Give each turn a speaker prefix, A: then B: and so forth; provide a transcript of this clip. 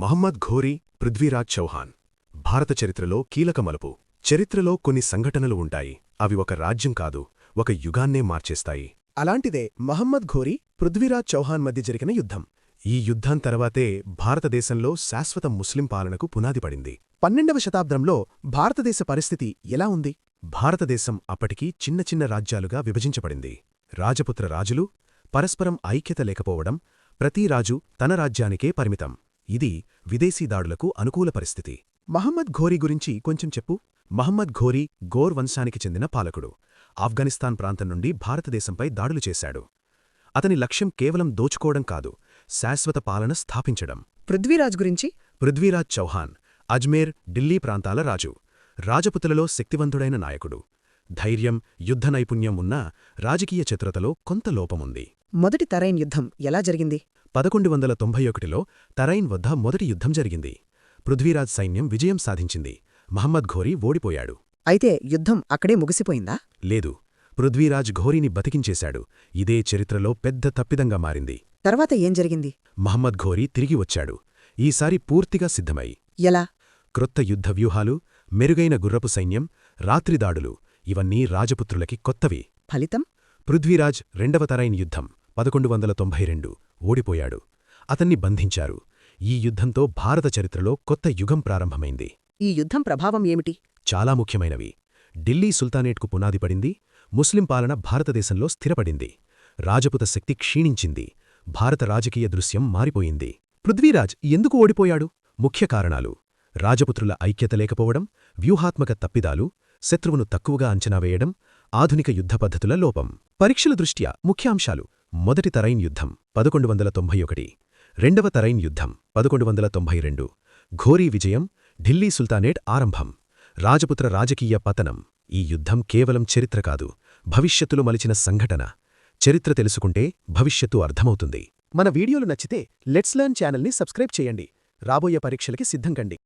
A: మహమ్మద్ ఘోరీ, పృథ్వీరాజ్ చౌహాన్. భారత చరిత్రలో కీలక మలుపు. చరిత్రలో కొన్ని సంఘటనలు ఉంటాయి. అవి ఒక రాజ్యం కాదు, ఒక యుగాన్నే మార్చేస్తాయి. అలాంటిదే మహమ్మద్ ఘోరీ, పృథ్వీరాజ్ చౌహాన్ మధ్య జరిగిన యుద్ధం. ఈ యుద్ధం తర్వాతే భారతదేశంలో శాశ్వత ముస్లిం పాలనకు పునాది పడింది. 12వ శతాబ్దంలో భారతదేశ పరిస్థితి ఎలా ఉంది? భారతదేశం అప్పటికీ చిన్న చిన్న రాజ్యాలుగా విభజించబడింది. రాజపుత్ర రాజులు, పరస్పరం ఐక్యత లేకపోవడం, ప్రతీ రాజు తన రాజ్యానికే పరిమితం. ఇది విదేశీ దాడులకు అనుకూల పరిస్థితి. మహమ్మద్ ఘోరీ గురించి కొంచెం చెప్పు. మహమ్మద్ ఘోరీ గోర్ వంశానికి చెందిన పాలకుడు. ఆఫ్ఘనిస్తాన్ ప్రాంతం నుండి భారతదేశంపై దాడులు చేశాడు. అతని లక్ష్యం కేవలం దోచుకోవడం కాదు, శాశ్వత పాలన స్థాపించడం.
B: పృథ్వీరాజ్ గురించి?
A: పృథ్వీరాజ్ చౌహాన్ అజ్మేర్, ఢిల్లీ ప్రాంతాల రాజు. రాజపుతులలో శక్తివంతుడైన నాయకుడు. ధైర్యం, యుద్ధ నైపుణ్యం ఉన్నా రాజకీయ చతురతలో కొంత లోపముంది.
B: మొదటి తరైన్ యుద్ధం ఎలా జరిగింది?
A: 1191లో తరైన్ వద్ద మొదటి యుద్ధం జరిగింది. పృథ్వీరాజ్ సైన్యం విజయం సాధించింది. మహమ్మద్ ఘోరీ ఓడిపోయాడు.
B: అయితే యుద్ధం అక్కడే ముగిసిపోయిందా?
A: లేదు, పృథ్వీరాజ్ ఘోరీని బతికించేశాడు. ఇదే చరిత్రలో పెద్ద తప్పిదంగా మారింది.
B: తర్వాత ఏం జరిగింది?
A: మహమ్మద్ ఘోరీ తిరిగి వచ్చాడు, ఈసారి పూర్తిగా సిద్ధమై.
B: ఎలా?
A: క్రొత్త యుద్ధ వ్యూహాలు, మెరుగైన గుర్రపు సైన్యం, రాత్రిదాడులు ఇవన్నీ రాజపుత్రులకి కొత్తవి.
B: ఫలితం?
A: పృథ్వీరాజ్ రెండవ తరైన్ యుద్ధం 1192 ఓడిపోయాడు. అతన్ని బంధించారు. ఈ యుద్ధంతో భారత చరిత్రలో కొత్త యుగం ప్రారంభమైంది.
B: ఈ యుద్ధం ప్రభావం ఏమిటి?
A: చాలా ముఖ్యమైనవి. ఢిల్లీ సుల్తానేట్కు పునాది పడింది. ముస్లిం పాలన భారతదేశంలో స్థిరపడింది. రాజపుత శక్తి క్షీణించింది. భారత రాజకీయ దృశ్యం మారిపోయింది. పృథ్వీరాజ్ ఎందుకు ఓడిపోయాడు? ముఖ్య కారణాలు: రాజపుత్రుల ఐక్యత లేకపోవడం, వ్యూహాత్మక తప్పిదాలు, శత్రువును తక్కువగా అంచనా వేయడం, ఆధునిక యుద్ధ పద్ధతుల లోపం. పరీక్షల దృష్ట్యా ముఖ్యాంశాలు: మొదటి తరైన్ యుద్ధం 1191, రెండవ తరైన్ యుద్ధం 1192, ఘోరీ విజయం, ఢిల్లీ సుల్తానేట్ ఆరంభం, రాజపుత్ర రాజకీయ పతనం. ఈ యుద్ధం కేవలం చరిత్ర కాదు, భవిష్యత్తులో మలిచిన సంఘటన. చరిత్ర తెలుసుకుంటే భవిష్యత్తు అర్థమవుతుంది. మన వీడియోలు నచ్చితే లెట్స్ లెర్న్ ఛానల్ని సబ్స్క్రైబ్ చేయండి. రాబోయే పరీక్షలకి సిద్ధంకండి.